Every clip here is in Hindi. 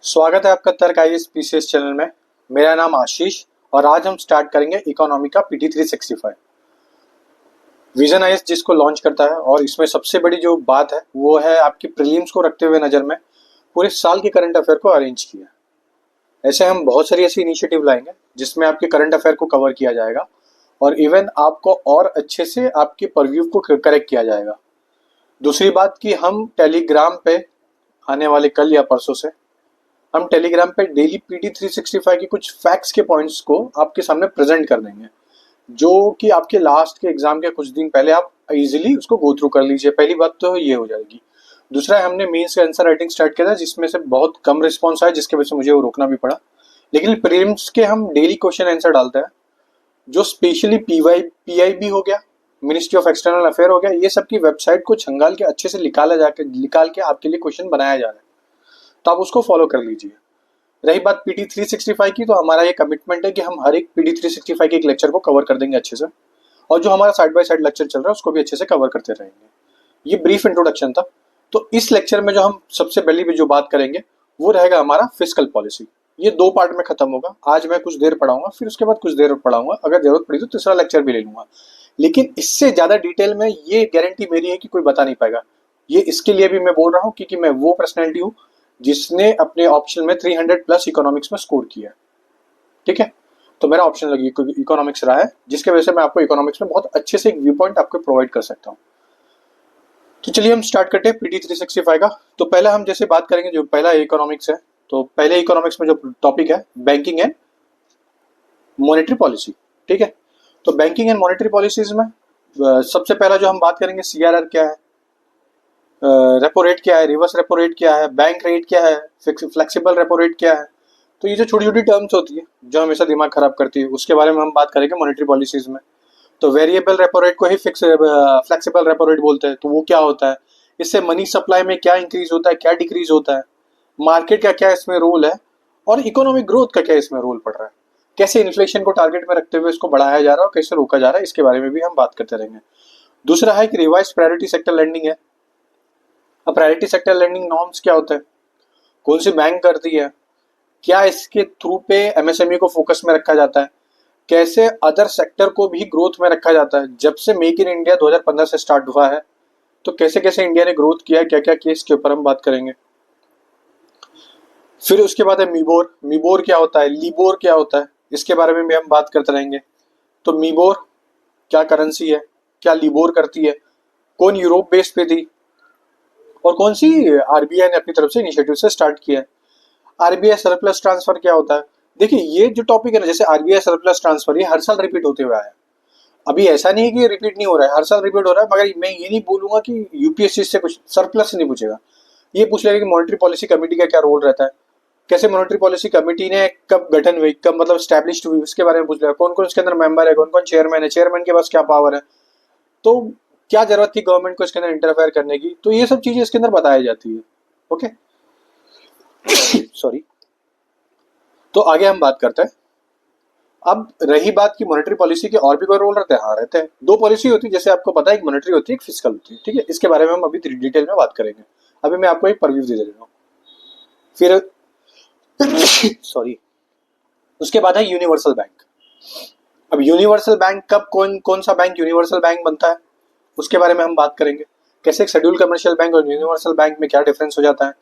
स्वागत है आपका तर्क आईएएस पीसीएस चैनल में। मेरा नाम आशीष और आज हम स्टार्ट करेंगे इकोनॉमी का पीटी 365। विजन आईएएस जिसको लॉन्च करता है और इसमें सबसे बड़ी जो बात है वो है आपकी प्रीलिम्स को रखते हुए नज़र में पूरे साल के करंट अफेयर को अरेंज किया। ऐसे हम बहुत सारी ऐसी इनिशिएटिव लाएंगे जिसमें आपके करंट अफेयर को कवर किया जाएगा और इवन आपको और अच्छे से आपके परव्यू को करेक्ट किया जाएगा। दूसरी बात कि हम टेलीग्राम पे आने वाले कल या परसों से हम टेलीग्राम पे डेली पीटी 365 की कुछ फैक्ट्स के पॉइंट्स को आपके सामने प्रेजेंट कर देंगे, जो कि आपके लास्ट के एग्जाम के कुछ दिन पहले आप इजीली उसको गो थ्रू कर लीजिए। पहली बात तो ये हो जाएगी। दूसरा है हमने मेंस का आंसर राइटिंग स्टार्ट किया था जिसमें से बहुत कम रिस्पॉन्स आया, जिसके वजह से मुझे वो रोकना भी पड़ा। लेकिन प्रीलिम्स के हम डेली क्वेश्चन आंसर डालते हैं, जो स्पेशली पीआईबी हो गया, मिनिस्ट्री ऑफ एक्सटर्नल अफेयर हो गया, ये सब की वेबसाइट को छंगाल के अच्छे से निकाल के आपके लिए क्वेश्चन बनाया जा रहा है, तो आप उसको फॉलो कर लीजिए। रही बात पीटी 365 की, तो हमारा ये कमिटमेंट है कि हम हर एक पीटी 365 के एक लेक्चर को कवर कर देंगे अच्छे से, और जो हमारा साइड बाय साइड लेक्चर चल रहा है उसको भी अच्छे से कवर करते रहेंगे। ये ब्रीफ इंट्रोडक्शन था। तो इस लेक्चर में जो हम सबसे पहले भी जो बात करेंगे वो रहेगा हमारा फिस्कल पॉलिसी। ये 2 पार्ट में खत्म होगा। आज मैं कुछ देर पढ़ाऊंगा, फिर उसके बाद कुछ देर पढ़ाऊंगा, अगर जरूरत पड़ी तो तीसरा लेक्चर भी ले लूंगा। लेकिन इससे ज्यादा डिटेल में ये गारंटी मेरी है कि कोई बता नहीं पाएगा। ये इसके लिए भी मैं बोल रहा हूँ क्योंकि मैं वो पर्सनैलिटी हूँ जिसने अपने ऑप्शन में 300 प्लस इकोनॉमिक्स में स्कोर किया। ठीक है, तो मेरा ऑप्शन लगी इकोनॉमिक्स रहा है, जिसके वजह से मैं आपको इकोनॉमिक्स में बहुत अच्छे से एक व्यू पॉइंट आपको प्रोवाइड कर सकता हूँ। तो चलिए हम स्टार्ट करते हैं पीटी 365 का। तो पहला हम जैसे बात करेंगे, जो पहला इकोनॉमिक्स है, तो पहले इकोनॉमिक्स में जो टॉपिक है बैंकिंग एंड मॉनेटरी पॉलिसी। ठीक है, तो बैंकिंग एंड मॉनेटरी पॉलिसीज में सबसे पहला जो हम बात करेंगे सीआरआर क्या है, रेपो रेट क्या है, रिवर्स रेपो रेट क्या है, बैंक रेट क्या है, फ्लेक्सिबल रेपो रेट क्या है। तो ये जो छोटी छोटी टर्म्स होती है जो हमेशा दिमाग खराब करती है, उसके बारे में हम बात करेंगे मॉनेटरी पॉलिसीज में। तो वेरिएबल रेपो रेट को ही फ्लेक्सिबल रेपो रेट बोलते हैं। तो वो क्या होता है, इससे मनी सप्लाई में क्या इंक्रीज होता है, क्या डिक्रीज होता है, मार्केट का क्या इसमें रोल है, और इकोनॉमिक ग्रोथ का क्या इसमें रोल पड़ रहा है, कैसे इन्फ्लेशन को टारगेट में रखते हुए इसको बढ़ाया जा रहा है और कैसे रोका जा रहा है, इसके बारे में भी हम बात करते रहेंगे। दूसरा है कि रिवाइज प्रायोरिटी सेक्टर लैंडिंग है। अब प्रायोरिटी सेक्टर लैंडिंग नॉर्म्स क्या होते हैं, कौन सी बैंक करती है, क्या इसके थ्रू पे एमएसएमई को फोकस में रखा जाता है, कैसे अदर सेक्टर को भी ग्रोथ में रखा जाता है। जब से मेक इन इंडिया 2015 से स्टार्ट हुआ है, तो कैसे कैसे इंडिया ने ग्रोथ किया है, क्या क्या केस के ऊपर हम बात करेंगे। फिर उसके बाद है मीबोर। मीबोर क्या होता है, लीबोर क्या होता है, इसके बारे में भी हम बात करते रहेंगे। तो मीबोर क्या करेंसी है, क्या लीबोर करती है, कौन यूरोप बेस पे थी, और कौन सी आरबीआई ने अपनी तरफ से इनिशिएटिव से स्टार्ट किया है। आरबीआई सरप्लस ट्रांसफर क्या होता है। देखिए ये जो टॉपिक है ना, जैसे आरबीआई सरप्लस ट्रांसफर, ये हर साल रिपीट होते हुए आया है। अभी ऐसा नहीं है कि ये रिपीट नहीं हो रहा है, हर साल रिपीट हो रहा है। मगर मैं ये नहीं बोलूंगा कि यूपीएससी से कुछ सरप्लस नहीं पूछेगा। ये पूछ लेगा कि मॉनेटरी पॉलिसी कमेटी का क्या रोल रहता है, कैसे मॉनेटरी पॉलिसी कमेटी ने कब गठन हुई, कब मतलब स्टैब्लिश्ड हुई, उसके बारे में पूछ लेगा। कौन कौन इसके अंदर मेंबर है, कौन कौन चेयरमैन है, चेयरमैन के पास क्या पावर है, तो क्या जरूरत थी गवर्नमेंट को इसके अंदर इंटरफेयर करने की। तो ये सब चीजें इसके अंदर बताई जाती है। Okay sorry. तो आगे हम बात करते हैं। अब रही बात की मॉनेटरी पॉलिसी के और भी कोई रोल रहते हैं। हाँ रहते हैं। 2 पॉलिसी होती है, जैसे आपको पता है, एक मॉनेटरी होती है, एक फिस्कल होती है। ठीक है, इसके बारे में हम अभी डिटेल में बात करेंगे। अभी मैं आपको एक परव्यू दे रहा हूँ। फिर सॉरी, उसके बाद है यूनिवर्सल बैंक। अब यूनिवर्सल बैंक कब, कौन सा बैंक यूनिवर्सल बैंक बनता है, उसके बारे में हम बात करेंगे। कैसे एक शेड्यूल कमर्शियल बैंक और यूनिवर्सल बैंक में क्या डिफरेंस हो जाता है,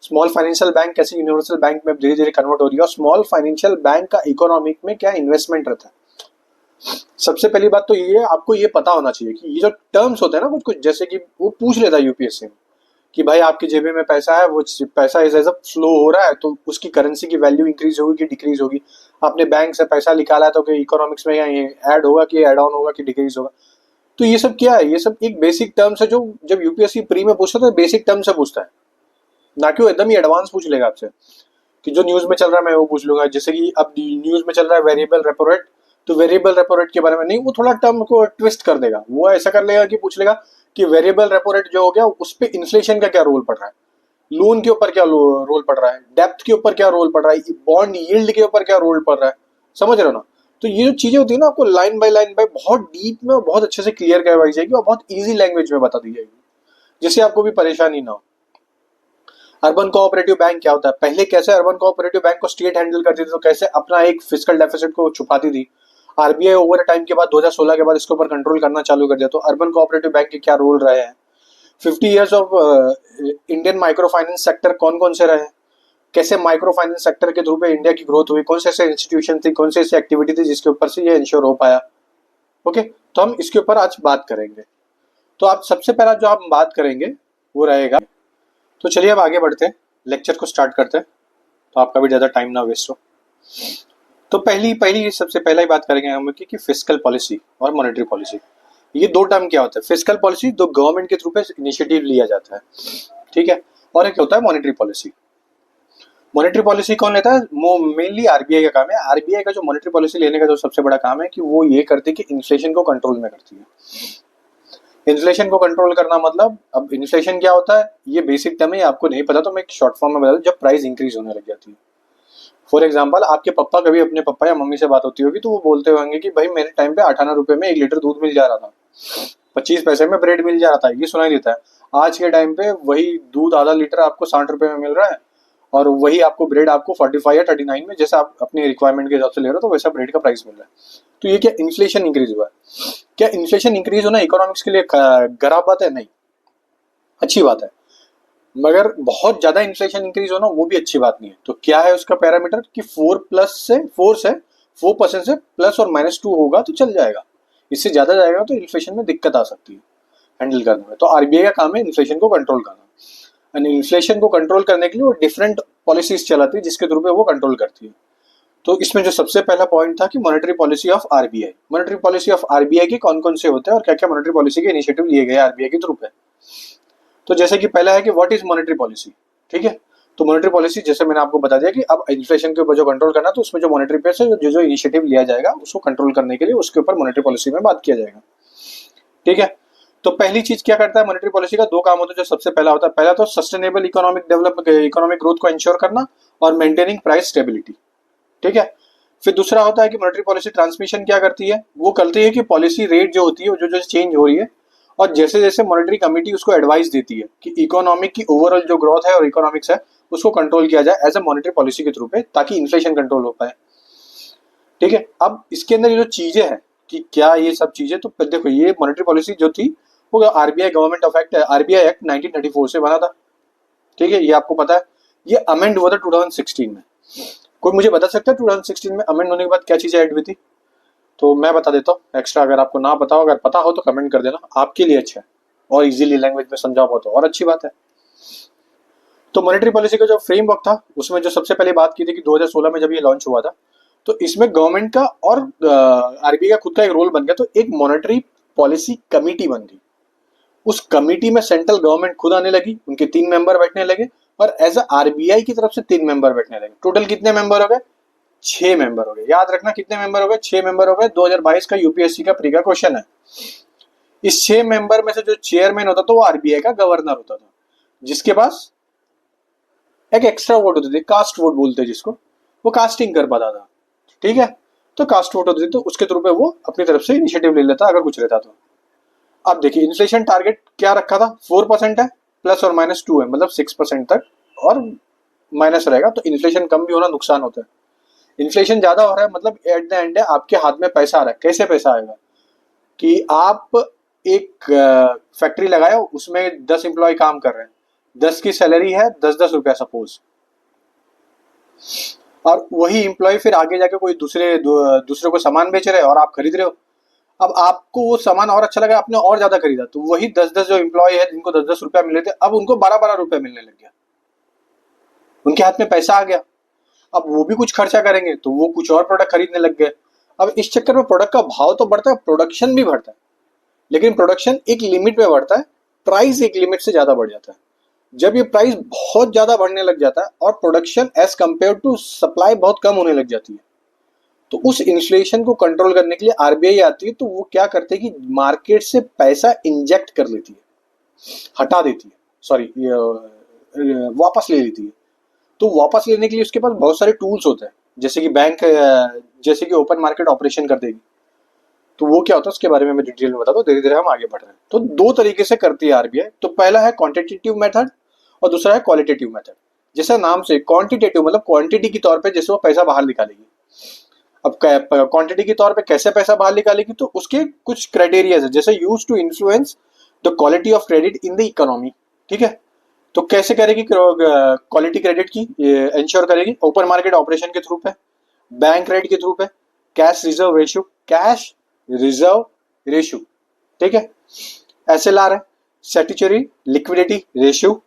स्मॉल फाइनेंशियल बैंक कैसे यूनिवर्सल बैंक में धीरे धीरे कन्वर्ट हो रही है, और स्मॉल फाइनेंशियल बैंक का इकोनॉमिक में क्या इन्वेस्टमेंट रहता है। सबसे पहली बात तो ये है, आपको ये पता होना चाहिए कि ये जो टर्म्स होते हैं ना, कुछ कुछ जैसे कि वो पूछ लेता है यूपीएससी में कि भाई आपकी जेबे में पैसा है, वो पैसा एज एज फ्लो हो रहा है, तो उसकी करेंसी की वैल्यू इंक्रीज होगी कि डिक्रीज होगी। आपने बैंक से पैसा निकाला है तो इकोनॉमिक्स में ऐड होगा कि एड ऑन होगा कि डिक्रीज होगा। तो ये सब क्या है, ये सब एक बेसिक टर्म्स है, जो जब यूपीएससी प्री में पूछता है तो बेसिक टर्म से पूछता है, ना कि वो एकदम ही एडवांस पूछ लेगा आपसे कि जो न्यूज में चल रहा है मैं वो पूछ लूंगा। जैसे कि अब न्यूज में चल रहा है वेरिएबल रेपो रेट, तो वेरिएबल रेपो रेट के बारे में नहीं, वो थोड़ा टर्म को ट्विस्ट कर देगा। वो ऐसा कर लेगा कि पूछ लेगा कि वेरिएबल रेपो रेट जो हो गया उस पर इन्फ्लेशन का क्या रोल पड़ रहा है, लोन के ऊपर क्या रोल पड़ रहा है, डेप्थ के ऊपर क्या रोल पड़ रहा है, बॉन्ड यील्ड के ऊपर क्या रोल पड़ रहा है। समझ रहे हो ना। तो ये जो चीजें होती है ना, आपको लाइन बाय बहुत डीप में और बहुत अच्छे से क्लियर करवाई जाएगी और बहुत ईजी लैंग्वेज में बता दी जाएगी, जिससे आपको भी परेशानी ना हो। अर्बन कोऑपरेटिव बैंक क्या होता है? पहले कैसे अर्बन कोऑपरेटिव बैंक को स्टेट हैंडल करती थी, तो कैसे अपना एक फिजिकल डेफिसिट को छुपाती थी। आरबीआई ओवर टाइम के बाद 2016 के बाद इसके ऊपर कंट्रोल करना चालू कर दिया। तो अर्बन कोऑपरेटिव बैंक के क्या रोल रहे हैं? 50 years of Indian micro finance sector कौन कौन से रहे? कैसे माइक्रो फाइनेंस सेक्टर के थ्रू पे इंडिया की ग्रोथ हुई? कौन से ऐसे इंस्टीट्यूशन थी, कौन से ऐसी एक्टिविटी थी जिसके ऊपर से ये इंश्योर हो पाया? ओके, तो हम इसके ऊपर आज बात करेंगे। तो आप सबसे पहला जो आप बात करेंगे वो रहेगा, तो चलिए अब आगे बढ़ते हैं, लेक्चर को स्टार्ट करते हैं, तो आपका भी ज़्यादा टाइम ना वेस्ट हो। तो पहली सबसे पहला ही बात करेंगे हम कि फिस्कल पॉलिसी और मॉनेटरी पॉलिसी। ये दो टर्म क्या होता है? फिस्कल पॉलिसी जो गवर्नमेंट के थ्रू पे इनिशिएटिव लिया जाता है, ठीक है, और एक होता है मॉनेटरी पॉलिसी। मॉनेटरी पॉलिसी कौन लेता है? मेनली आरबीआई का काम है। आरबीआई का जो मॉनेटरी पॉलिसी लेने का जो सबसे बड़ा काम है कि वो ये करती है कि इन्फ्लेशन को कंट्रोल में करती है। इन्फ्लेशन को कंट्रोल करना मतलब, अब इन्फ्लेशन क्या होता है ये बेसिक टर्म है, आपको नहीं पता तो मैं एक शॉर्ट फॉर्म में बता दूं, जब प्राइस इंक्रीज होने लग जाती है। फॉर एग्जाम्पल, आपके पापा कभी अपने पापा या मम्मी से बात होती होगी तो वो बोलते होंगे कि भाई मेरे टाइम पे 58 रुपए में 1 लीटर दूध मिल जा रहा था, 25 पैसे में ब्रेड मिल जा रहा था, ये सुनाई देता है। आज के टाइम पे वही दूध आधा लीटर आपको 60 रुपए में मिल रहा है, और वही आपको ब्रेड आपको 45 या 39 में, जैसे आप अपनी रिक्वायरमेंट के हिसाब से ले रहे हो, तो वैसा ब्रेड का प्राइस मिल रहा है। तो ये क्या इन्फ्लेशन इंक्रीज हुआ है? क्या इन्फ्लेशन इंक्रीज होना इकोनॉमिक्स के लिए खराब बात है? नहीं, अच्छी बात है। मगर बहुत ज्यादा इन्फ्लेशन इंक्रीज होना वो भी अच्छी बात नहीं है। तो क्या है उसका पैरामीटर कि 4% से प्लस और -2 होगा तो चल जाएगा, इससे ज्यादा जाएगा तो इन्फ्लेशन में दिक्कत आ सकती है हैंडल करने में। तो आरबीआई का काम है इन्फ्लेशन को कंट्रोल करना, एंड इन्फ्लेशन को कंट्रोल करने के लिए वो डिफरेंट पॉलिसीज चलाती है जिसके थ्रू पे वो कंट्रोल करती है। तो इसमें जो सबसे पहला पॉइंट था कि monetary policy of RBI. Monetary policy of RBI के कौन कौन से होते हैं और क्या क्या मॉनेटरी पॉलिसी के इनिशिएटिव लिए गए आरबीआई के थ्रू पे। तो जैसे कि पहला है कि व्हाट इज मॉनेटरी पॉलिसी, ठीक है। तो मॉनेटरी पॉलिसी, जैसे मैंने आपको बता दिया कि अब इन्फ्लेशन के ऊपर जो कंट्रोल करना, तो उसमें जो मॉनेटरी पे से जो जो इनिशिएटिव लिया जाएगा उसको कंट्रोल करने के लिए उसके ऊपर मॉनेटरी पॉलिसी में बात किया जाएगा, ठीक है। तो पहली चीज क्या करता है मॉनेटरी पॉलिसी का? दो काम होता है। जो सबसे पहला होता है, पहला तो sustainable economic development, economic growth को इंश्योर करना और मेंटेनिंग प्राइस स्टेबिलिटी, ठीक है। फिर दूसरा होता है कि मॉनेटरी पॉलिसी ट्रांसमिशन क्या करती है? वो करती है कि पॉलिसी रेट जो होती है वो जो चेंज हो रही है, और जैसे जैसे मॉनेटरी कमेटी उसको एडवाइस देती है कि इकोनॉमिक की ओवरऑल जो ग्रोथ है और इकोनॉमिक्स है उसको कंट्रोल किया जाए एज ए मॉनेटरी पॉलिसी के थ्रू पे, ताकि इन्फ्लेशन कंट्रोल हो पाए, ठीक है। अब इसके अंदर ये जो चीजें हैं कि क्या ये सब चीजें, तो देखो ये मॉनेटरी पॉलिसी जो थी वो RBI government of act, RBI act 1934 से बना था, ठीक है, ये आपको पता है। ये अमेंड हुआ था 2016 में। कोई मुझे बता सकता है 2016 में अमेंड होने के बाद क्या चीजें ऐड हुई थी? तो मैं बता देता हूँ एक्स्ट्रा, अगर आपको ना पता हो, अगर पता हो तो कमेंट कर देना, आपके लिए अच्छा है और इजीली लैंग्वेज में समझा पाओ तो और अच्छी बात है। तो मॉनेटरी पॉलिसी का जो फ्रेमवर्क था उसमें जो सबसे पहले बात की थी कि 2016 में जब ये लॉन्च हुआ था, तो इसमें गवर्नमेंट का और आरबीआई का खुद का एक रोल बन गया। तो एक मॉनेटरी पॉलिसी कमेटी बन गई। उस कमेटी में सेंट्रल गवर्नमेंट खुद आने लगी, उनके 3 मेंबर बैठने लगे, और एज आरबीआई की तरफ से 3 मेंबर बैठने लगे। टोटल कितने मेंबर हो गए? 6 मेंबर हो गए। याद रखना कितने मेंबर हो गए? 6 मेंबर हो गए। 2022 का यूपीएससी का प्री का क्वेश्चन है। इस 6 मेंबर में से जो चेयरमैन होता था वो आरबीआई का गवर्नर होता था, जिसके पास एक एक्स्ट्रा वोट होती थी, कास्ट वोट बोलते जिसको, वो कास्टिंग कर पाता था, ठीक है। तो कास्ट वोट होती थी, तो उसके थ्रू पे वो अपनी तरफ से इनिशिएटिव ले लेता अगर कुछ रहता तो। अब देखिए इन्फ्लेशन टारगेट क्या रखा था? 4% है, प्लस और -2 है, मतलब 6% तक, और माइनस रहेगा। तो इन्फ्लेशन कम भी होना नुकसान होता है। इन्फ्लेशन ज्यादा हो रहा है मतलब एट द एंड है आपके हाथ में पैसा आ रहा है। कैसे पैसा आएगा? कि आप एक फैक्ट्री लगाए, उसमें 10 एम्प्लॉय काम कर रहे हैं, 10 की सैलरी है 10-10 रुपया सपोज, और वही एम्प्लॉय फिर आगे जाके कोई दूसरे को सामान बेच रहे हैं और आप खरीद रहे हो। अब आपको वो सामान और अच्छा लगा, आपने और ज्यादा खरीदा, तो वही 10-10 जो एम्प्लॉय है जिनको 10-10 रुपया मिल रहे थे, अब उनको 12-12 रुपया मिलने लग गया। उनके हाथ में पैसा आ गया। अब वो भी कुछ खर्चा करेंगे तो वो कुछ और प्रोडक्ट खरीदने लग गए। अब इस चक्कर में प्रोडक्ट का भाव तो बढ़ता है, प्रोडक्शन भी बढ़ता है, लेकिन प्रोडक्शन एक लिमिट में बढ़ता है, प्राइस एक लिमिट से ज्यादा बढ़ जाता है। जब ये प्राइस बहुत ज्यादा बढ़ने लग जाता है और production as compare to supply बहुत कम होने लग जाती है, तो उस इन्फ्लेशन को कंट्रोल करने के लिए आरबीआई आती है। तो वो क्या करते हैं कि मार्केट से पैसा इंजेक्ट कर लेती है, हटा देती है, सॉरी वापस ले लेती है। तो वापस लेने के लिए उसके पास बहुत सारे टूल्स होते हैं, जैसे कि बैंक, जैसे कि ओपन मार्केट ऑपरेशन कर देगी। तो वो क्या होता है उसके बारे में मैं डिटेल में बताता हूँ, धीरे धीरे हम आगे बढ़ रहे हैं। तो 2 तरीके से करती है आरबीआई। तो पहला है क्वांटिटेटिव मेथड और दूसरा है क्वालिटेटिव मेथड। जैसे नाम से क्वांटिटेटिव मतलब क्वांटिटी के तौर पे जैसे वो पैसा बाहर निकालेगी। अब क्वांटिटी के तौर पे कैसे पैसा बाहर निकालेगी, तो उसके कुछ क्राइटेरिया है, जैसे use to influence the quality of credit in the economy. ठीक है, तो कैसे करेगी क्वालिटी क्रेडिट की इंश्योर करेगी? ओपन मार्केट ऑपरेशन के थ्रू पे, बैंक रेट के थ्रू पे, कैश रिजर्व रेशियो। ठीक है, SLR है, स्टैट्यूटरी लिक्विडिटी रेशियो,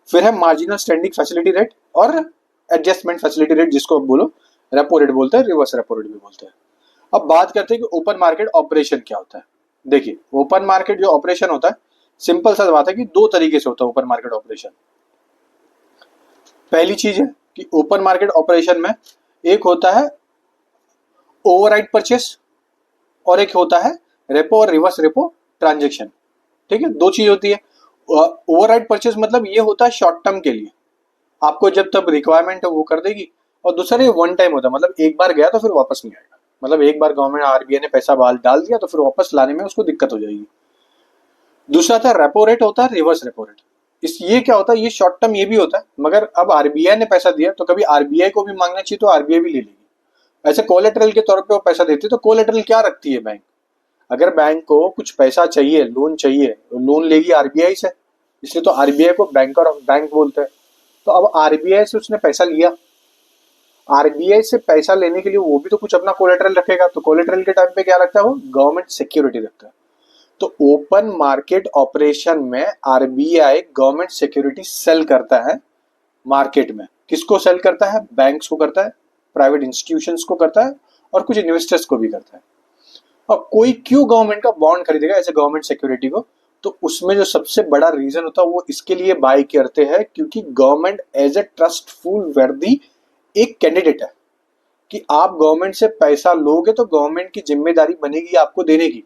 फिर है मार्जिनल स्टैंडिंग फैसिलिटी रेट और एडजस्टमेंट फैसिलिटी रेट, जिसको आप बोलो रेपो रेट बोलते हैं, रिवर्स रेपो रेट भी बोलते हैं। अब बात करते हैं कि ओपन मार्केट ऑपरेशन क्या होता है। देखिए, ओपन मार्केट जो ऑपरेशन होता है, सिंपल सा बात है कि दो तरीके से होता है ओपन मार्केट ऑपरेशन। पहली चीज है कि ओपन मार्केट ऑपरेशन में एक होता है ओवरराइट परचेस और एक होता है रेपो और रिवर्स रेपो ट्रांजेक्शन। ठीक है, दो चीज होती है। ओवरराइट परचेस मतलब ये होता है शॉर्ट टर्म के लिए, आपको जब तब रिक्वायरमेंट है वो कर देगी, और दूसरा ये वन टाइम होता है, मतलब एक बार गया तो फिर वापस नहीं आएगा। मतलब एक बार गवर्नमेंट RBI ने पैसा बाहर डाल दिया तो फिर वापस लाने में उसको दिक्कत हो जाएगी। दूसरा था रेपो रेट, होता है रिवर्स रेपो रेट। इस ये क्या होता है, ये शॉर्ट टर्म ये भी होता है, मगर अब RBI ने पैसा दिया तो कभी RBI को भी मांगना चाहिए तो RBI भी ले लेगी। ऐसे कोलेटरल के तौर पे वो पैसा देती है। तो कोलेटरल क्या रखती है बैंक? अगर बैंक को कुछ पैसा चाहिए, लोन चाहिए, लोन लेगी RBI से, इसलिए तो RBI को बैंकर ऑफ बैंक बोलते हैं। तो अब RBI से उसने पैसा लिया, RBI से पैसा लेने के लिए वो भी तो कुछ अपना कोलेटरल रखेगा। तो कोलेटरल के टाइम पे क्या रखता है वो? गवर्नमेंट सिक्योरिटी रखता है। तो ओपन मार्केट ऑपरेशन में RBI गवर्नमेंट सिक्योरिटी सेल करता है मार्केट में। किसको सेल करता है? बैंक्स को करता है, प्राइवेट इंस्टीट्यूशंस को करता है और कुछ इन्वेस्टर्स को भी करता है। अब कोई क्यों गवर्नमेंट का बॉन्ड खरीदेगा ऐसे गवर्नमेंट सिक्योरिटी को? तो उसमें जो सबसे बड़ा रीजन होता है वो इसके लिए बाय करते हैं क्योंकि गवर्नमेंट एज ए ट्रस्टफुल वर्दी एक कैंडिडेट है कि आप गवर्नमेंट से पैसा लोगे तो गवर्नमेंट की जिम्मेदारी बनेगी आपको देने की।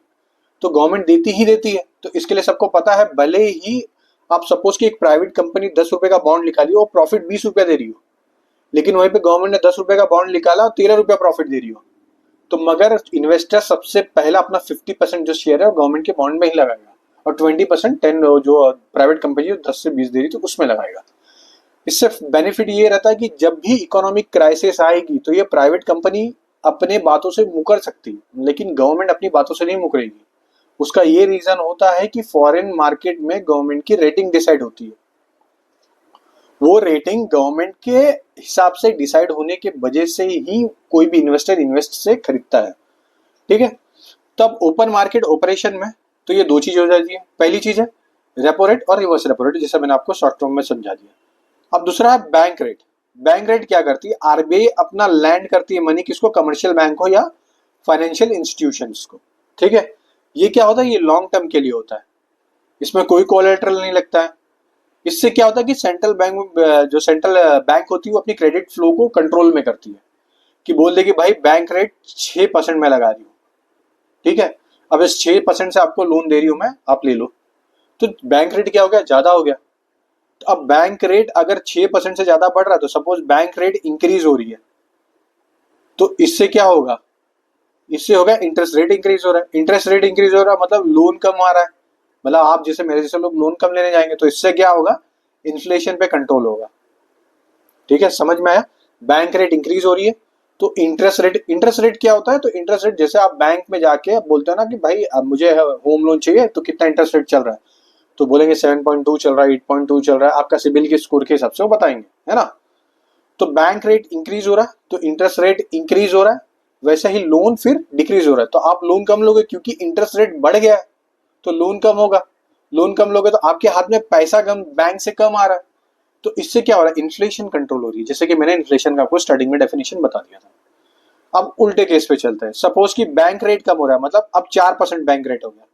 तो गवर्नमेंट देती ही देती है, तो इसके लिए सबको पता है। भले ही आप सपोज कि एक प्राइवेट कंपनी 10 रुपए का बॉन्ड निकाली और प्रॉफिट 20 रुपया दे रही हो, लेकिन वहीं पे गवर्नमेंट ने 10 रुपए का बॉन्ड निकाला और 13 रुपया प्रॉफिट दे रही हो, तो मगर इन्वेस्टर सबसे पहला अपना 50% जो शेयर है वो गवर्नमेंट के बॉन्ड में ही लगाएगा और 20% 10 जो प्राइवेट कंपनी 10 से 20 दे रही थी उसमें लगाएगा। इससे बेनिफिट ये रहता है कि जब भी इकोनॉमिक क्राइसिस आएगी तो ये प्राइवेट कंपनी अपने बातों से मुकर सकती है, लेकिन गवर्नमेंट अपनी बातों से नहीं मुकरेगी। उसका ये रीजन होता है कि फॉरेन मार्केट में गवर्नमेंट की रेटिंग डिसाइड होती है। वो रेटिंग गवर्नमेंट के हिसाब से डिसाइड होने के वजह से ही कोई भी इन्वेस्टर इन्वेस्ट से खरीदता है। ठीक है, तब ओपन मार्केट ऑपरेशन में तो ये दो चीज हो जाती है। पहली चीज है रेपो रेट और रिवर्स रेपो रेट, जैसा मैंने आपको शॉर्ट टर्म में समझा दिया। अब दूसरा है बैंक रेट। बैंक रेट क्या करती है? RBI अपना लैंड करती है मनी, किसको? कमर्शियल बैंक हो या फाइनेंशियल इंस्टीट्यूशंस को। ठीक है, ये क्या होता है? ये लॉन्ग टर्म के लिए होता है, इसमें कोई कोलेटरल नहीं लगता है। इससे क्या होता है कि सेंट्रल बैंक जो सेंट्रल बैंक होती है वो अपनी क्रेडिट फ्लो को कंट्रोल में करती है कि बोल दे कि भाई बैंक रेट 6% में लगा रही हूँ। ठीक है, अब इस 6% से आपको लोन दे रही हूँ मैं, आप ले लो। तो बैंक रेट क्या हो गया? ज्यादा हो गया। तो अब बैंक रेट अगर 6% से ज्यादा बढ़ रहा है तो सपोज बैंक रेट इंक्रीज हो रही है, तो इससे क्या होगा? इससे होगा इंटरेस्ट रेट इंक्रीज हो रहा है। इंटरेस्ट रेट इंक्रीज हो रहा है मतलब लोन कम आ रहा है, मतलब आप जैसे मेरे जैसे लोग लोन कम लेने जाएंगे, तो इससे क्या होगा? इन्फ्लेशन पे कंट्रोल होगा। ठीक है, समझ में आया? बैंक रेट इंक्रीज हो रही है तो इंटरेस्ट रेट क्या होता है? तो इंटरेस्ट रेट जैसे आप बैंक में जाके बोलते हो ना कि भाई अब मुझे होम लोन चाहिए, तो कितना इंटरेस्ट रेट चल रहा है? तो बोलेंगे 7.2 चल रहा है, 8.2 चल रहा है, आपका सिबिल के स्कोर के हिसाब से वो बताएंगे, है ना। तो बैंक रेट इंक्रीज हो रहा है तो इंटरेस्ट रेट इंक्रीज हो रहा है, वैसे ही लोन फिर डिक्रीज हो रहा है। तो आप लोन कम लोगे क्योंकि इंटरेस्ट रेट बढ़ गया है, तो लोन कम होगा। लोन कम लोगे तो आपके हाथ में पैसा कम बैंक से कम आ रहा है, तो इससे क्या हो रहा है? इन्फ्लेशन कंट्रोल हो रही है, जैसे कि मैंने इन्फ्लेशन का आपको स्टार्टिंग में डेफिनेशन बता दिया था। अब उल्टे केस पे चलते हैं। सपोज कि बैंक रेट कम हो रहा है, मतलब अब 4% बैंक रेट हो गया,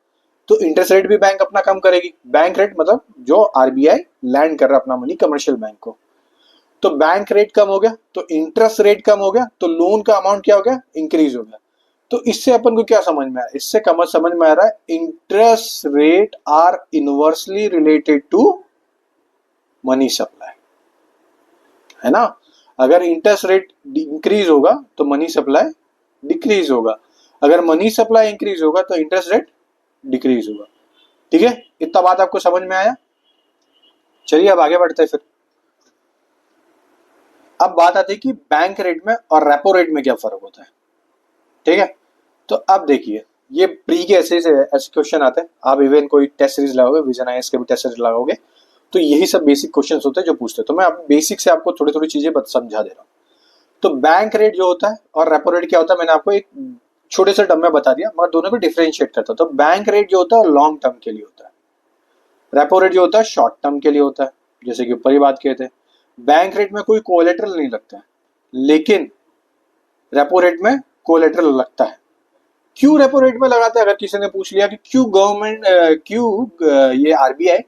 तो इंटरेस्ट रेट भी बैंक अपना कम करेगी। बैंक रेट मतलब जो RBI लैंड कर रहा है अपना मनी कमर्शियल बैंक को, तो बैंक रेट कम हो गया तो इंटरेस्ट रेट कम हो गया, तो लोन का अमाउंट क्या हो गया? इंक्रीज हो गया। तो इससे अपन को क्या समझ में आया? इससे समझ में आ रहा है interest rate are inversely related to money supply, है ना। अगर इंटरेस्ट रेट इंक्रीज होगा तो मनी सप्लाई डिक्रीज होगा, अगर मनी सप्लाई इंक्रीज होगा तो इंटरेस्ट रेट डिक्रीज होगा। ठीक है, इतना बात आपको समझ में आया? चलिए अब आगे बढ़ते हैं फिर। अब बात आती है कि बैंक रेट में और रेपो रेट में क्या फर्क होता है। ठीक है, तो अब देखिए ये प्री के ऐसे क्वेश्चन आते हैं, आप इवन कोई टेस्ट सीरीज लगाओगे, विजन आईएएस के भी टेस्ट सीरीज लगाओगे, तो यही सब बेसिक क्वेश्चन होते हैं जो पूछते हैं। तो मैं अब बेसिक से आपको थोड़ी थोड़ी चीजें समझा दे रहा हूँ। तो बैंक रेट जो होता है और रेपो रेट क्या होता है, मैंने आपको एक छोटे से टर्म में बता दिया, मगर दोनों को डिफरेंशिएट करता है। तो बैंक रेट जो होता है लॉन्ग टर्म के लिए होता है, रेपो रेट जो होता है शॉर्ट टर्म के लिए होता है। जैसे कि ऊपर ही बात किए थे, बैंक रेट में कोई कोलेटरल नहीं लगता है, लेकिन रेपो रेट में कोलेटरल लगता है। क्यों रेपो रेट में लगाते हैं, अगर किसी ने पूछ लिया कि क्यों गवर्नमेंट ये आरबीआई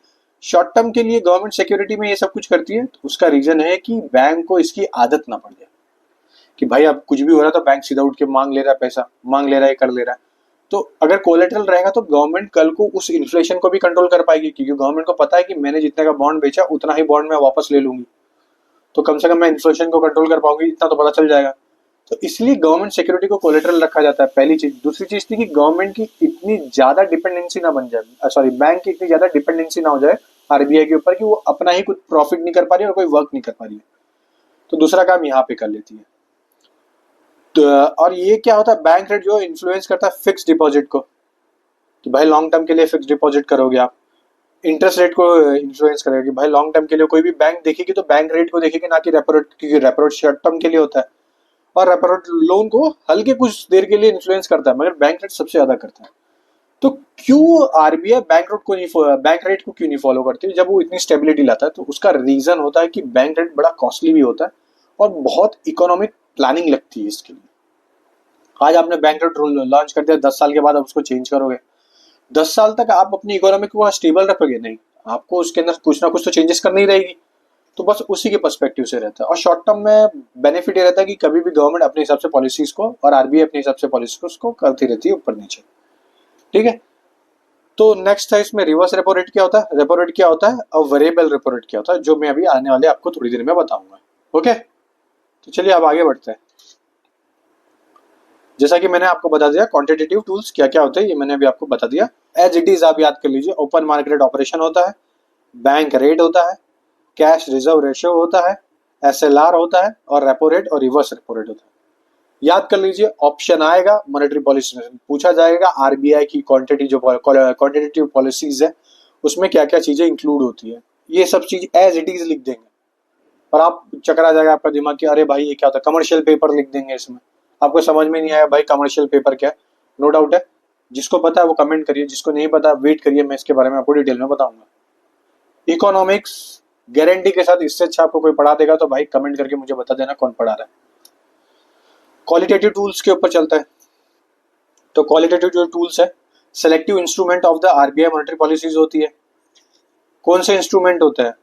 शॉर्ट टर्म के लिए गवर्नमेंट सिक्योरिटी में ये सब कुछ करती है, तो उसका रीजन है कि बैंक को इसकी आदत ना पड़ जाए कि भाई अब कुछ भी हो रहा है तो बैंक सीधा उठ के मांग ले रहा है, पैसा मांग ले रहा है, कर ले रहा है। तो अगर कोलेटरल रहेगा तो गवर्नमेंट कल को उस इन्फ्लेशन को भी कंट्रोल कर पाएगी, क्योंकि गवर्नमेंट को पता है कि मैंने जितने का बॉन्ड बेचा उतना ही बॉन्ड मैं वापस ले लूंगी, तो कम से कम मैं इन्फ्लेशन को कंट्रोल कर पाऊंगी, इतना तो पता चल जाएगा। तो इसलिए गवर्नमेंट सिक्योरिटी को कोलेटरल रखा जाता है, पहली चीज। दूसरी चीज थी कि गवर्नमेंट की इतनी ज्यादा डिपेंडेंसी ना बन जाए, सॉरी बैंक की इतनी ज्यादा डिपेंडेंसी ना हो जाए आरबीआई के ऊपर कि वो अपना ही कुछ प्रॉफिट नहीं कर पा रही है और कोई वर्क नहीं कर पा रही है, तो दूसरा काम यहाँ पे कर लेती है। तो और ये क्या होता है, बैंक रेट जो इन्फ्लुएंस करता है फिक्स डिपॉजिट को, कि भाई लॉन्ग टर्म के लिए फिक्स डिपॉजिट करोगे आप। इंटरेस्ट रेट को इन्फ्लुएंस करेगा कि भाई लॉन्ग टर्म के लिए कोई भी बैंक देखेगी तो बैंक रेट को देखेगी, ना कि रेपो रेट, क्योंकि रेपो रेट शॉर्ट टर्म के लिए होता है और रेपो रेट लोन को हल्के कुछ देर के लिए इन्फ्लुएंस करता है, मगर बैंक रेट सबसे ज्यादा करता है। तो क्यों आरबीआई बैंक रेट को क्यों नहीं फॉलो करती जब वो इतनी स्टेबिलिटी लाता है, तो उसका रीजन होता है कि बैंक रेट बड़ा कॉस्टली भी होता है और बहुत इकोनॉमिक प्लानिंग लगती है इसके लिए। आज आपने बैंक रेट लॉन्च कर दिया, 10 साल के बाद आप उसको चेंज करोगे, 10 साल तक आप अपनी इकोनॉमी को स्टेबल रखोगे नहीं, आपको उसके अंदर कुछ ना कुछ तो चेंजेस करनी ही रहेगी। तो बस उसी के पर्सपेक्टिव से रहता है। और शॉर्ट टर्म में बेनिफिट ये रहता है कि कभी भी गवर्नमेंट अपने हिसाब से पॉलिसीज को और आरबीआई अपने हिसाब से पॉलिसीज को करती रहती है ऊपर नीचे। ठीक है, तो नेक्स्ट है इसमें रिवर्स रेपो रेट क्या होता है, रेपो रेट क्या होता है और वेरिएबल रेपो रेट क्या होता है, जो मैं अभी आने वाले आपको थोड़ी देर में बताऊंगा। ओके, तो चलिए अब आगे बढ़ते हैं। जैसा कि मैंने आपको बता दिया क्वांटिटेटिव टूल्स क्या क्या होते हैं, ये मैंने अभी आपको बता दिया। एज इट इज आप याद कर लीजिए, ओपन मार्केट ऑपरेशन होता है, बैंक रेट होता है, कैश रिजर्व रेशियो होता है, एसएलआर होता है, और रेपो रेट और रिवर्स रेपो रेट होता है। याद कर लीजिए, ऑप्शन आएगा मॉनेटरी पॉलिसी में पूछा जाएगा आरबीआई की क्वांटिटेटिव पॉलिसीज है उसमें क्या क्या चीजें इंक्लूड होती है, ये सब चीज एज इट इज लिख देंगे और आप चकरा जाएगा आपका दिमाग कि अरे भाई ये क्या होता है, कमर्शियल पेपर लिख देंगे इसमें, आपको समझ में नहीं आया भाई कमर्शियल पेपर क्या है। नो डाउट है, जिसको पता है वो कमेंट करिए, जिसको नहीं पता वेट करिए, मैं इसके बारे में आपको डिटेल में बताऊंगा। इकोनॉमिक्स गारंटी के साथ, इससे अच्छा आपको कोई पढ़ा देगा तो भाई कमेंट करके मुझे बता देना कौन पढ़ा रहा है। क्वालिटेटिव टूल्स के ऊपर चलता है, तो क्वालिटेटिव जो टूल्स है selective instrument of the RBI monetary policies होती है। कौन से इंस्ट्रूमेंट होता है,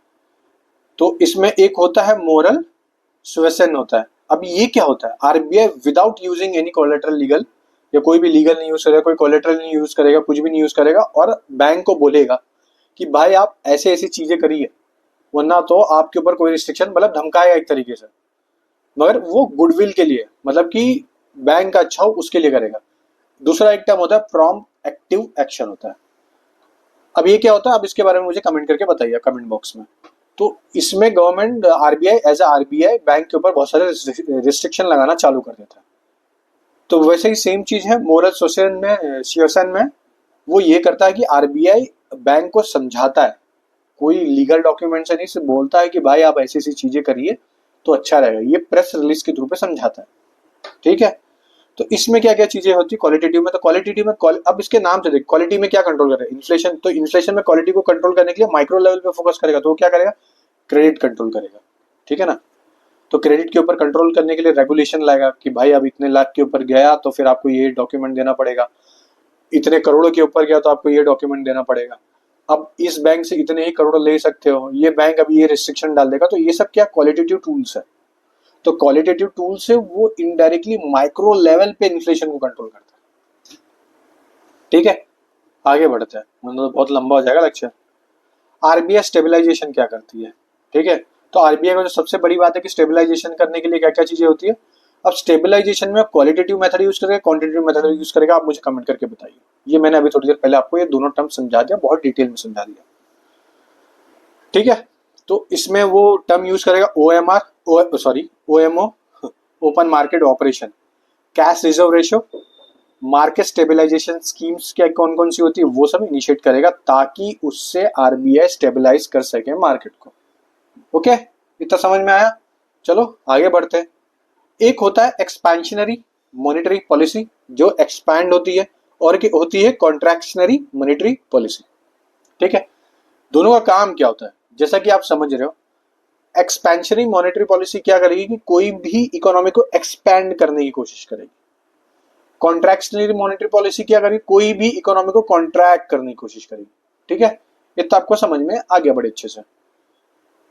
तो इसमें एक होता है मोरल सुएसन होता है। अब ये क्या होता है, RBI without using any collateral legal, या कोई भी लीगल नहीं यूज करेगा, कोई कोलेटरल नहीं यूज करेगा, कुछ भी नहीं यूज करेगा, और बैंक को बोलेगा कि भाई आप ऐसे ऐसी चीजें करिए, वरना तो आपके ऊपर कोई रिस्ट्रिक्शन, मतलब धमकाएगा एक तरीके से, मगर वो गुडविल के लिए, मतलब कि बैंक का अच्छा हो उसके लिए करेगा। दूसरा एक टर्म होता है प्रॉम्प्ट एक्टिव एक्शन होता है। अब ये क्या होता है, अब इसके बारे में मुझे कमेंट करके बताइए कमेंट बॉक्स में। तो इसमें government RBI as a RBI bank के ऊपर बहुत सारे रिस्ट्रिक्शन लगाना चालू कर देता है। तो वैसे ही सेम चीज है मोरल सुएसन में वो ये करता है कि आरबीआई बैंक को समझाता है, कोई लीगल डॉक्यूमेंट से नहीं, सिर्फ बोलता है कि भाई आप ऐसी ऐसी चीजें करिए तो अच्छा रहेगा, ये प्रेस रिलीज के थ्रू पे समझाता है। ठीक है, तो इसमें क्या क्या चीजें होती है क्वालिटेटिव में, तो क्वालिटेटिव में अब इसके नाम से देख, क्वालिटी में क्या कंट्रोल करेगा, इन्फ्लेशन। तो इन्फ्लेशन में क्वालिटी को कंट्रोल करने के लिए माइक्रो लेवल पे फोकस करेगा, तो वो क्या करेगा, क्रेडिट कंट्रोल करेगा। ठीक है ना, तो क्रेडिट के ऊपर कंट्रोल करने के लिए रेगुलेशन लाएगा कि भाई अब इतने लाख के ऊपर गया तो फिर आपको ये डॉक्यूमेंट देना पड़ेगा, इतने करोड़ों के ऊपर गया तो आपको ये डॉक्यूमेंट देना पड़ेगा, अब इस बैंक से इतने ही करोड़ ले सकते हो, ये बैंक अभी ये रिस्ट्रिक्शन डाल देगा। तो ये सब क्या क्वालिटेटिव टूल्स है। तो क्वालिटेटिव टूल से वो इनडायरेक्टली माइक्रो लेवल पे इन्फ्लेशन को कंट्रोल करता है। ठीक है, आगे बढ़ते हैं, मतलब बहुत लंबा हो जाएगा लेक्चर। आरबीआई स्टेबलाइजेशन क्या करती है, ठीक है, तो आरबीआई में जो सबसे बड़ी बात है कि स्टेबलाइजेशन करने के लिए क्या क्या चीजें होती है। अब स्टेबलाइजेशन में क्वालिटेटिव मेथड यूज करेगा, क्वांटिटेटिव मेथड यूज करेगा, आप मुझे कमेंट करके बताइए। ये मैंने अभी थोड़ी देर पहले आपको ये दोनों टर्म समझा दिया, बहुत डिटेल में समझा दिया। ठीक है, तो इसमें वो टर्म यूज करेगा OMO, open market operation, cash reserve ratio, market stabilization schemes क्या कौन कौन सी होती है वो सब इनिशिएट करेगा ताकि उससे आरबीआई स्टेबलाइज कर सके मार्केट को। ओके, इतना समझ में आया? चलो आगे बढ़ते हैं। एक होता है एक्सपेंशनरी मॉनेटरी पॉलिसी जो एक्सपैंड होती है, और एक होती है कॉन्ट्रैक्शनरी मॉनेटरी पॉलिसी। ठीक है, दोनों का काम क्या होता है जैसा कि आप समझ रहे हो। एक्सपेंशनरी मॉनेटरी पॉलिसी क्या करेगी कि कोई भी इकोनॉमी को एक्सपैंड करने की कोशिश करेगी। कॉन्ट्रैक्शनरी मॉनेटरी पॉलिसी क्या करेगी, कोई भी इकोनॉमी को कॉन्ट्रैक्ट करने की कोशिश करेगी। ठीक है, ये तो आपको समझ में आ गया बड़े अच्छे से।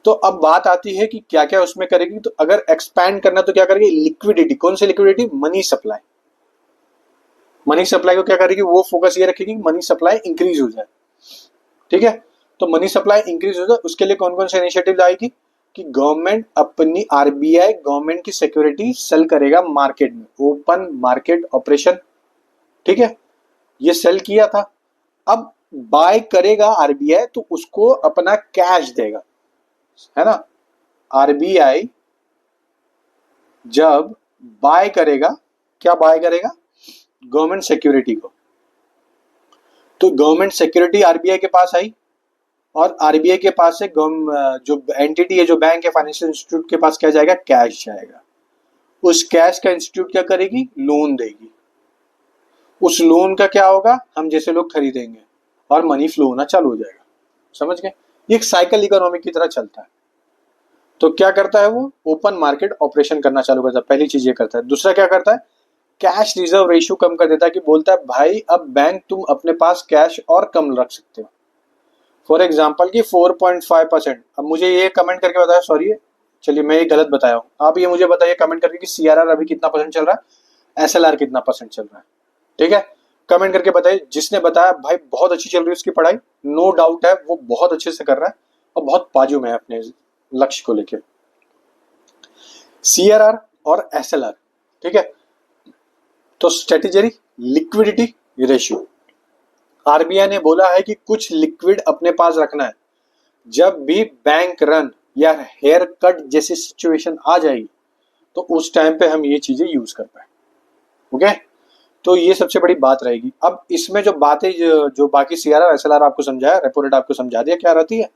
तो अब बात आती है कि क्या क्या उसमें करेगी। तो अगर एक्सपैंड करना तो क्या करेगी, लिक्विडिटी। कौन सी liquidity? Money supply. Money supply को क्या करेगी, वो फोकस ये रखेगी कि मनी सप्लाई इंक्रीज हो जाए। ठीक है, तो मनी सप्लाई इंक्रीज हो जाए उसके लिए कौन कौन से इनिशिएटिव लाएगी कि गवर्नमेंट अपनी आरबीआई गवर्नमेंट की सिक्योरिटी सेल करेगा मार्केट में, ओपन मार्केट ऑपरेशन। ठीक है, ये सेल किया था। अब बाय करेगा आरबीआई तो उसको अपना कैश देगा, है ना। आरबीआई जब बाय करेगा, क्या बाय करेगा, गवर्नमेंट सिक्योरिटी को। तो गवर्नमेंट सिक्योरिटी आरबीआई के पास आई और आरबीआई के पास से जो एंटिटी है, जो बैंक है, फाइनेंशियल इंस्टीट्यूट के पास क्या जाएगा, कैश जाएगा। उस कैश का इंस्टीट्यूट क्या करेगी, लोन देगी। उस लोन का क्या होगा, हम जैसे लोग खरीदेंगे और मनी फ्लो होना चालू हो जाएगा। समझ गए, ये एक साइकिल इकोनॉमी की तरह चलता है। तो क्या करता है वो, ओपन मार्केट ऑपरेशन करना चालू करता है। पहली चीज ये करता है। दूसरा क्या करता है, कैश रिजर्व रेशियो कम कर देता है कि बोलता है भाई अब बैंक तुम अपने पास कैश और कम रख सकते हो। फॉर एग्जाम्पल की 4.5%। अब मुझे ये कमेंट करके बताया, सॉरी चलिए मैं ये गलत बताया हूँ, आप ये मुझे बताइए कमेंट करके कि सीआरआर अभी कितना परसेंट चल रहा है, एसएलआर कितना परसेंट चल रहा है। ठीक है, कमेंट करके बताइए। जिसने बताया भाई बहुत अच्छी चल रही है उसकी पढ़ाई, नो डाउट है वो बहुत अच्छे से कर रहा है और बहुत बाजू में है अपने लक्ष्य को लेके। सीआरआर और एसएलआर, ठीक है। तो स्ट्रेटेजी लिक्विडिटी रेशियो, आरबीआई ने बोला है कि कुछ लिक्विड अपने पास रखना है। जब भी बैंक रन या हेयर कट जैसी सिचुएशन आ जाएगी तो उस टाइम पे हम ये चीजें यूज कर पाए। ओके, तो ये सबसे बड़ी बात रहेगी। अब इसमें जो बातें जो बाकी सीआरआर एसएलआर आपको समझाया, रेपो रेट आपको समझा दिया क्या रहती है,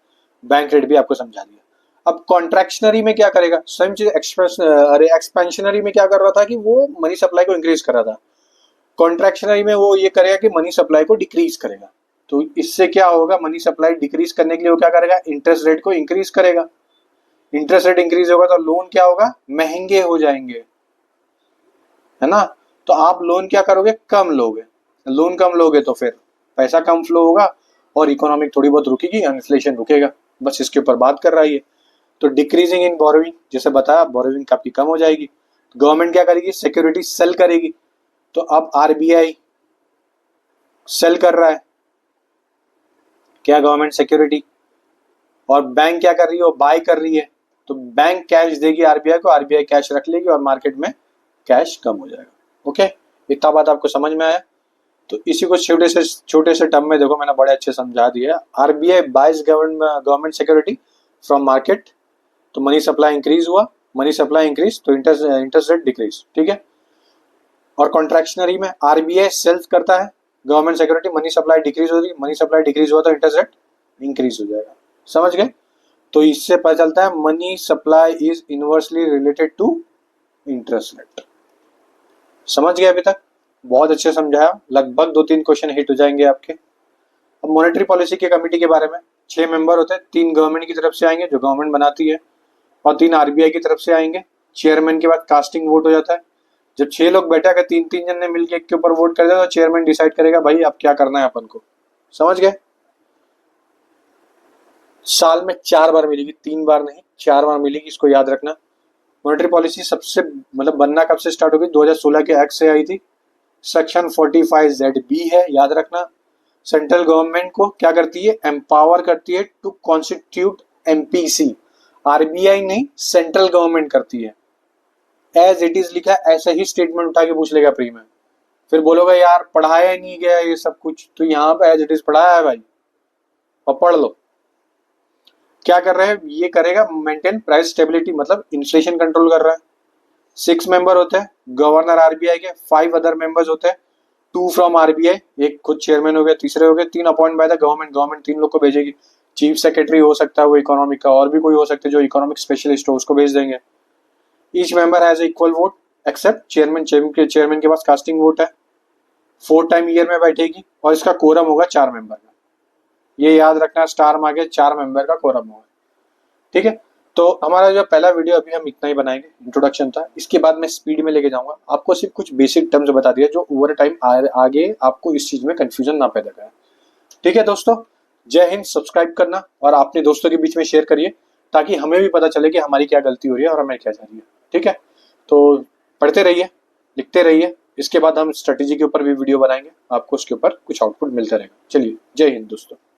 बैंक रेट भी आपको समझा दिया। अब कॉन्ट्रैक्शनरी में क्या करेगा, सेम चीज एक्सपेंशनरी में क्या कर रहा था कि वो मनी सप्लाई को इंक्रीज कर रहा था। कॉन्ट्रैक्शनरी में वो ये करेगा कि मनी सप्लाई को डिक्रीज करेगा। तो इससे क्या होगा, मनी सप्लाई डिक्रीज करने के लिए वो क्या करेगा, इंटरेस्ट रेट को इंक्रीज करेगा। इंटरेस्ट रेट इंक्रीज होगा तो लोन क्या होगा, महंगे हो जाएंगे, है ना। तो आप लोन क्या करोगे, कम लोगे। लोन कम लोगे तो फिर पैसा कम फ्लो होगा और इकोनॉमिक थोड़ी बहुत रुकेगी, इन्फ्लेशन रुकेगा। बस इसके ऊपर बात कर रहा है ये। तो डिक्रीजिंग इन बोरोइंग, जैसे बताया बोरोइंग काफी कम हो जाएगी। गवर्नमेंट क्या करेगी, सिक्योरिटी सेल करेगी। तो अब आरबीआई सेल कर रहा है क्या, गवर्नमेंट सिक्योरिटी, और बैंक क्या कर रही है, वो बाय कर रही है। तो बैंक कैश देगी आरबीआई को, आरबीआई कैश रख लेगी और मार्केट में कैश कम हो जाएगा। ओके, इतना बात आपको समझ में आया। तो इसी को छोटे से टर्म में देखो, मैंने बड़े अच्छे समझा दिया। RBI buys government security from market, तो मनी सप्लाई इंक्रीज हुआ, मनी सप्लाई इंक्रीज तो इंटरेस्ट रेट डिक्रीज। ठीक है, और कॉन्ट्रैक्शनरी में आरबीआई सेल्स करता है government security, money supply decrease होगी, मनी सप्लाई डिक्रीज हुआ तो इंटरेस्ट रेट इंक्रीज हो जाएगा। समझ गए। तो इससे पता चलता है money supply is inversely related to interest rate. समझ गए अभी तक, बहुत अच्छे समझाया। लगभग 2-3 क्वेश्चन हिट हो जाएंगे आपके। अब मॉनेटरी पॉलिसी के कमेटी के बारे में, 6 मेंबर होते हैं। 3 गवर्नमेंट की तरफ से आएंगे जो गवर्नमेंट बनाती है, और 3 आरबीआई की तरफ से आएंगे। चेयरमैन के बाद कास्टिंग वोट हो जाता है। जब 6 लोग बैठे, अगर 3-3 जन ने मिलकर एक के ऊपर वोट कर दिया तो चेयरमैन डिसाइड करेगा भाई अब क्या करना है अपन को। समझ गए। साल में 4 बार मिलेगी, 3 बार नहीं, 4 बार मिलेगी, इसको याद रखना। मॉनेटरी पॉलिसी सबसे बनना कब से स्टार्ट होगी, 2016 के एक्ट से आई थी। सेक्शन 45ZB है, याद रखना। सेंट्रल गवर्नमेंट को क्या करती है, एम्पावर करती है टू कॉन्स्टिट्यूट एमपीसी। आरबीआई नहीं, सेंट्रल गवर्नमेंट करती है। एज इट इज लिखा है, ऐसा ही स्टेटमेंट उठा के पूछ लेगा प्री में, फिर बोलोगे यार पढ़ाया ही नहीं गया ये सब कुछ, तो यहाँ पे एज इट इज पढ़ाया है भाई, और पढ़ लो। क्या कर रहे हैं, ये करेगा मेंटेन प्राइस स्टेबिलिटी, मतलब इन्फ्लेशन कंट्रोल कर रहा है। 6 मेंबर होते हैं गवर्नर आरबीआई के, 5 अदर मेंबर्स होते हैं, 2 फ्रॉम आरबीआई, एक खुद चेयरमैन हो गया, तीसरे हो गए, 3 appoint by the government, government 3 लोग को भेजेगी। चीफ सेक्रेटरी हो सकता है वो इकोनॉमिक का, और भी कोई हो सकता है जो इकोनॉमिक स्पेशलिस्ट हो, उसको भेज देंगे। Each member has equal vote except chairman, chairman के पास कास्टिंग वोट है, 4 टाइम ईयर में बैठेगी, और इसका कोरम होगा 4 मेंबर का। ये याद रखना, स्टार में आगे 4 मेंबर का कोरम होगा, ठीक है। तो हमारा जो पहला वीडियो अभी हम इतना ही बनाएंगे, इंट्रोडक्शन था। इसके बाद मैं स्पीड में लेके जाऊंगा, आपको सिर्फ कुछ बेसिक टर्म्स बता दिया जो ओवर टाइम आगे आपको इस चीज में कंफ्यूजन ना पैदा करे, ठीक है दोस्तों। जय हिंद, सब्सक्राइब करना और अपने दोस्तों के बीच में शेयर करिए, ताकि हमें भी पता चले कि हमारी क्या गलती हो रही है और हमें क्या चाहिए, ठीक है। तो पढ़ते रहिए, लिखते रहिए, इसके बाद हम स्ट्रेटेजी के ऊपर भी वीडियो बनाएंगे, आपको उसके ऊपर कुछ आउटपुट मिलता रहेगा। चलिए, जय हिंद दोस्तों।